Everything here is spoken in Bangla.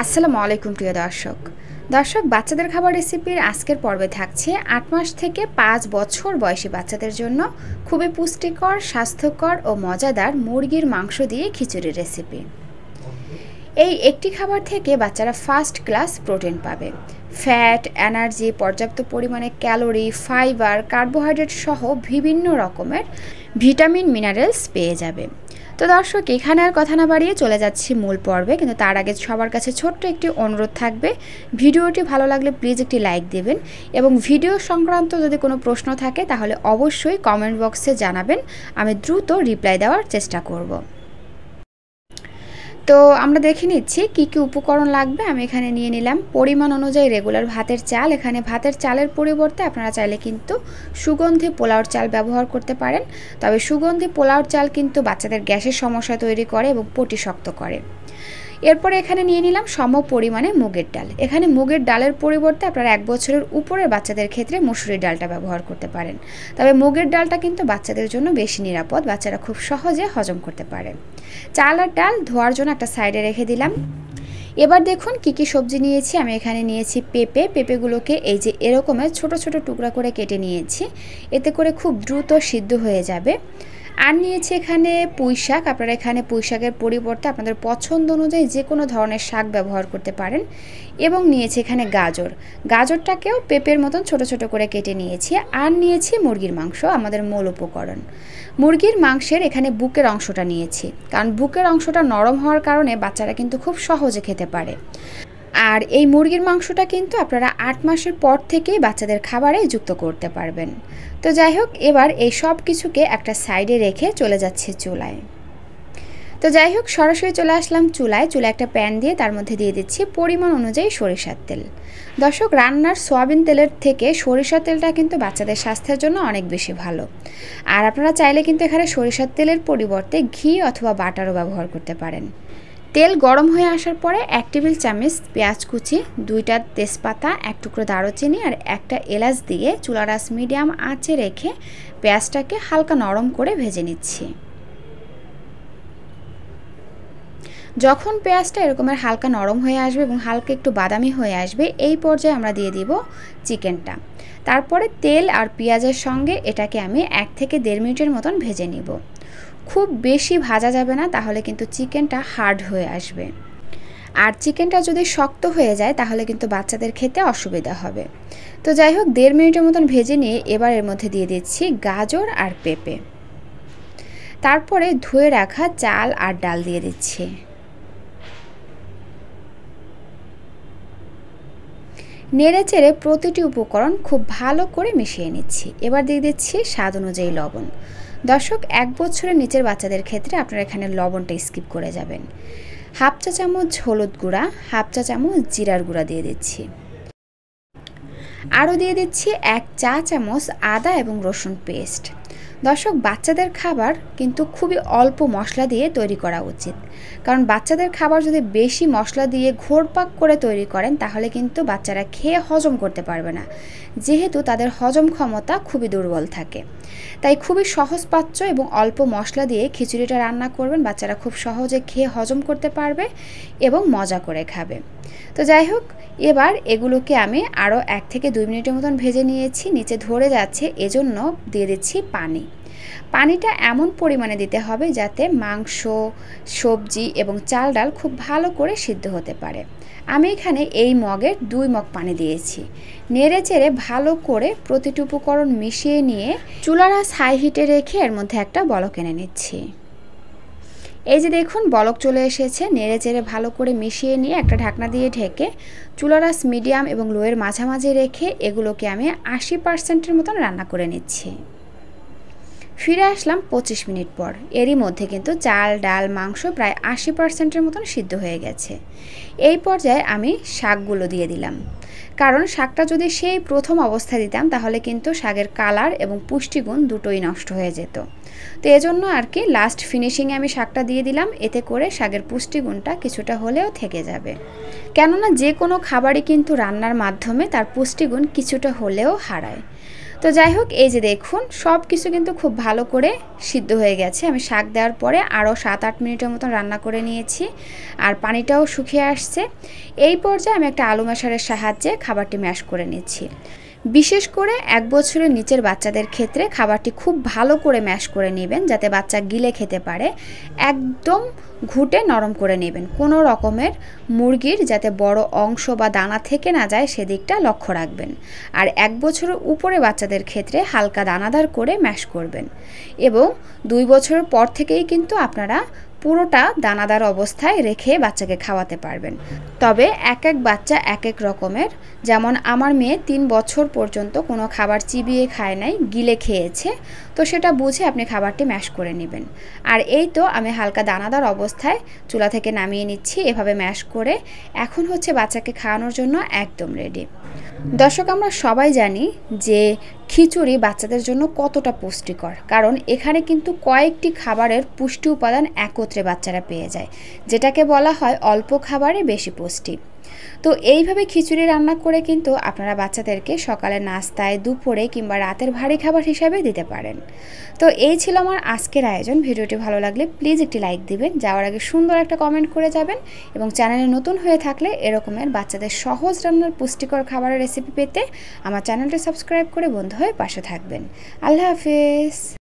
আসসালামু আলাইকুম প্রিয় দর্শক বাচ্চাদের খাবার রেসিপির আজকের পর্বে থাকছে ৮ মাস থেকে ৫ বছর বয়সী বাচ্চাদের জন্য খুবই পুষ্টিকর, স্বাস্থ্যকর ও মজাদার মুরগির মাংস দিয়ে খিচুড়ি রেসিপি। এই একটি খাবার থেকে বাচ্চারা ফার্স্ট ক্লাস প্রোটিন পাবে, ফ্যাট, এনার্জি, পর্যাপ্ত পরিমাণে ক্যালোরি, ফাইবার, কার্বোহাইড্রেট সহ বিভিন্ন রকমের ভিটামিন, মিনারেলস পেয়ে যাবে। তো দর্শক, এখানে আর কথা না বাড়িয়ে চলে যাচ্ছি মূল পর্বে, কিন্তু তার আগে সবার কাছে ছোট্ট একটি অনুরোধ থাকবে, ভিডিওটি ভালো লাগলে প্লিজ একটি লাইক দেবেন এবং ভিডিও সংক্রান্ত যদি কোনো প্রশ্ন থাকে তাহলে অবশ্যই কমেন্ট বক্সে জানাবেন, আমি দ্রুত রিপ্লাই দেওয়ার চেষ্টা করব। তো আমরা দেখে নিচ্ছি কি কি উপকরণ লাগবে। আমি এখানে নিয়ে নিলাম পরিমাণ অনুযায়ী রেগুলার ভাতের চাল। এখানে ভাতের চালের পরিবর্তে আপনারা চাইলে কিন্তু সুগন্ধি পোলাওর চাল ব্যবহার করতে পারেন, তবে সুগন্ধি পোলাওর চাল কিন্তু বাচ্চাদের গ্যাসের সমস্যা তৈরি করে এবং পটি শক্ত করে। এরপরে এখানে নিয়ে নিলাম সম পরিমাণে মুগের ডাল। এখানে মুগের ডালের পরিবর্তে আপনারা 1 বছরের উপরের বাচ্চাদের ক্ষেত্রে মসুরির ডালটা ব্যবহার করতে পারেন, তবে মুগের ডালটা কিন্তু বাচ্চাদের জন্য বেশি নিরাপদ, বাচ্চারা খুব সহজে হজম করতে পারে। চাল আর ডাল ধোয়ার জন্য একটা সাইডে রেখে দিলাম। এবার দেখুন কি কি সবজি নিয়েছি। আমি এখানে নিয়েছি পেঁপেগুলোকে এই যে এরকমের ছোট ছোট টুকরা করে কেটে নিয়েছি, এতে করে খুব দ্রুত সিদ্ধ হয়ে যাবে। আর নিয়েছি এখানে পুঁই শাক। আপনারা এখানে পুঁই শাকের পরিবর্তে আপনাদের পছন্দ অনুযায়ী যে কোনো ধরনের শাক ব্যবহার করতে পারেন। এবং নিয়েছি এখানে গাজরটাকেও পেঁপের মতন ছোট ছোট করে কেটে নিয়েছি। আর নিয়েছি মুরগির মাংস, আমাদের মূল উপকরণ। মুরগির মাংসের এখানে বুকের অংশটা নিয়েছি, কারণ বুকের অংশটা নরম হওয়ার কারণে বাচ্চারা কিন্তু খুব সহজে খেতে পারে। আর এই মুরগির মাংসটা কিন্তু আপনারা 8 মাসের পর থেকেই বাচ্চাদের খাবারে যুক্ত করতে পারবেন। তো যাই হোক, এবার এই সব কিছুকে একটা সাইডে রেখে চলে যাচ্ছে চুলায়। তো যাই হোক, সরাসরি চলে আসলাম চুলায় একটা প্যান দিয়ে তার মধ্যে দিয়ে দিচ্ছি পরিমাণ অনুযায়ী সরিষার তেল। দর্শক, রান্নার সয়াবিন তেলের থেকে সরিষার তেলটা কিন্তু বাচ্চাদের স্বাস্থ্যের জন্য অনেক বেশি ভালো। আর আপনারা চাইলে কিন্তু এখানে সরিষার তেলের পরিবর্তে ঘি অথবা বাটারও ব্যবহার করতে পারেন। তেল গরম হয়ে আসার পরে 1 টেবিল চামচ পেঁয়াজ কুচি, 2টা তেজপাতা, 1 টুকরো দারুচিনি আর 1টা এলাচ দিয়ে চুলার আঁচ মিডিয়াম আঁচে রেখে পেঁয়াজটাকে হালকা নরম করে ভেজে নিচ্ছি। যখন পেঁয়াজটা এরকমের হালকা নরম হয়ে আসবে এবং হালকা একটু বাদামি হয়ে আসবে, এই পর্যায়ে আমরা দিয়ে দিব চিকেনটা। তারপরে তেল আর পেঁয়াজের সঙ্গে এটাকে আমি 1 থেকে 1.5 মিনিটের মতন ভেজে নিব। খুব বেশি ভাজা যাবে না, তাহলে কিন্তু চিকেনটা হার্ড হয়ে আসবে। আর চিকেনটা যদি শক্ত হয়ে যায় তাহলে কিন্তু বাচ্চাদের খেতে অসুবিধা হবে। তো যাই হোক, 1.5 মিনিটের মতন ভেজে নিয়ে এবার এর মধ্যে দিয়ে দিচ্ছি গাজর আর পেঁপে। তারপরে ধুয়ে রাখা চাল আর ডাল দিয়ে দিচ্ছি। নেড়েচেড়ে প্রতিটি উপকরণ খুব ভালো করে মিশিয়ে নিচ্ছি। এবার দিয়ে দিচ্ছি স্বাদ অনুযায়ী লবণ। দর্শক, 1 বছরের নিচের বাচ্চাদের ক্ষেত্রে আপনারা এখানে লবণটা স্কিপ করে যাবেন। 1/2 চা চামচ হলুদ গুঁড়া, 1/2 চা চামচ জিরার গুঁড়া দিয়ে দিচ্ছি। আরও দিয়ে দিচ্ছি 1 চা চামচ আদা এবং রসুন পেস্ট। দর্শক, বাচ্চাদের খাবার কিন্তু খুবই অল্প মশলা দিয়ে তৈরি করা উচিত, কারণ বাচ্চাদের খাবার যদি বেশি মশলা দিয়ে ঘোরপাক করে তৈরি করেন তাহলে কিন্তু বাচ্চারা খেয়ে হজম করতে পারবে না, যেহেতু তাদের হজম ক্ষমতা খুবই দুর্বল থাকে। তাই খুবই সহজপাচ্য এবং অল্প মশলা দিয়ে খিচুড়িটা রান্না করবেন, বাচ্চারা খুব সহজে খেয়ে হজম করতে পারবে এবং মজা করে খাবে। তো যাই হোক, এবার এগুলোকে আমি আরও 1 থেকে 2 মিনিটের মতন ভেজে নিয়েছি। নিচে ধরে যাচ্ছে, এজন্য দিয়ে দিচ্ছি পানি। পানিটা এমন পরিমাণে দিতে হবে যাতে মাংস, সবজি এবং চাল ডাল খুব ভালো করে সিদ্ধ হতে পারে। আমি এখানে এই মগের 2 মগ পানি দিয়েছি। নেড়ে চেড়ে ভালো করে প্রতিটি উপকরণ মিশিয়ে নিয়ে চুলার আঁচ হাই হিটে রেখে এর মধ্যে একটা বলক এনে নিচ্ছি। এই যে দেখুন, বলক চলে এসেছে। নেড়ে চেড়ে ভালো করে মিশিয়ে নিয়ে একটা ঢাকনা দিয়ে ঢেকে চুলার আঁচ মিডিয়াম এবং লোয়ের মাঝামাঝি রেখে এগুলোকে আমি 80%-এর মতন রান্না করে নিচ্ছি। ফিরে আসলাম 25 মিনিট পর। এরই মধ্যে কিন্তু চাল, ডাল, মাংস প্রায় 80%-এর মতন সিদ্ধ হয়ে গেছে। এই পর্যায়ে আমি শাকগুলো দিয়ে দিলাম, কারণ শাকটা যদি সেই প্রথম অবস্থায় দিতাম তাহলে কিন্তু শাকের কালার এবং পুষ্টিগুণ দুটোই নষ্ট হয়ে যেত। তো এজন্য আর কি লাস্ট ফিনিশিংয়ে আমি শাকটা দিয়ে দিলাম, এতে করে শাকের পুষ্টিগুণটা কিছুটা হলেও থেকে যাবে। কেননা যে কোনো খাবারই কিন্তু রান্নার মাধ্যমে তার পুষ্টিগুণ কিছুটা হলেও হারায়। তো যাই হোক, এই যে দেখুন সব কিছু কিন্তু খুব ভালো করে সিদ্ধ হয়ে গেছে। আমি শাক দেওয়ার পরে আরও 7-8 মিনিটের মতন রান্না করে নিয়েছি, আর পানিটাও শুকিয়ে আসছে। এই পর্যায়ে আমি একটা আলু ম্যাশারের সাহায্যে খাবারটি ম্যাশ করে নিচ্ছি। বিশেষ করে 1 বছরের নিচের বাচ্চাদের ক্ষেত্রে খাবারটি খুব ভালো করে ম্যাশ করে নেবেন, যাতে বাচ্চা গিলে খেতে পারে। একদম ঘুটে নরম করে নেবেন, কোনো রকমের মুরগির যাতে বড় অংশ বা দানা থেকে না যায় সেদিকটা লক্ষ্য রাখবেন। আর 1 বছরের উপরে বাচ্চাদের ক্ষেত্রে হালকা দানাদার করে ম্যাশ করবেন, এবং 2 বছরের পর থেকেই কিন্তু আপনারা পুরোটা দানাদার অবস্থায় রেখে বাচ্চাকে খাওয়াতে পারবেন। তবে এক এক বাচ্চা এক এক রকমের, যেমন আমার মেয়ে 3 বছর পর্যন্ত কোনো খাবার চিবিয়ে খায় নাই, গিলে খেয়েছে, তো সেটা বুঝে আপনি খাবারটি ম্যাশ করে নেবেন। আর এই তো আমি হালকা দানাদার অবস্থায় চুলা থেকে নামিয়ে নিচ্ছি, এভাবে ম্যাশ করে এখন হচ্ছে বাচ্চাকে খাওয়ানোর জন্য একদম রেডি। দর্শক, আমরা সবাই জানি যে খিচুড়ি বাচ্চাদের জন্য কতটা পুষ্টিকর, কারণ এখানে কিন্তু কয়েকটি খাবারের পুষ্টি উপাদান একত্রে বাচ্চারা পেয়ে যায়, যেটাকে বলা হয় অল্প খাবারে বেশি পুষ্টি। তো এইভাবে খিচুড়ি রান্না করে কিন্তু আপনারা বাচ্চাদেরকে সকালের নাস্তায়, দুপুরে কিংবা রাতের ভারী খাবার হিসাবে দিতে পারেন। তো এই ছিল আমার আজকের আয়োজন। ভিডিওটি ভালো লাগলে প্লিজ একটি লাইক দিবেন, যাওয়ার আগে সুন্দর একটা কমেন্ট করে যাবেন, এবং চ্যানেলে নতুন হয়ে থাকলে এরকমের বাচ্চাদের সহজ রান্নার পুষ্টিকর খাবারের রেসিপি পেতে আমার চ্যানেলটি সাবস্ক্রাইব করে বন্ধু হয়ে পাশে থাকবেন। আল্লাহ হাফেজ।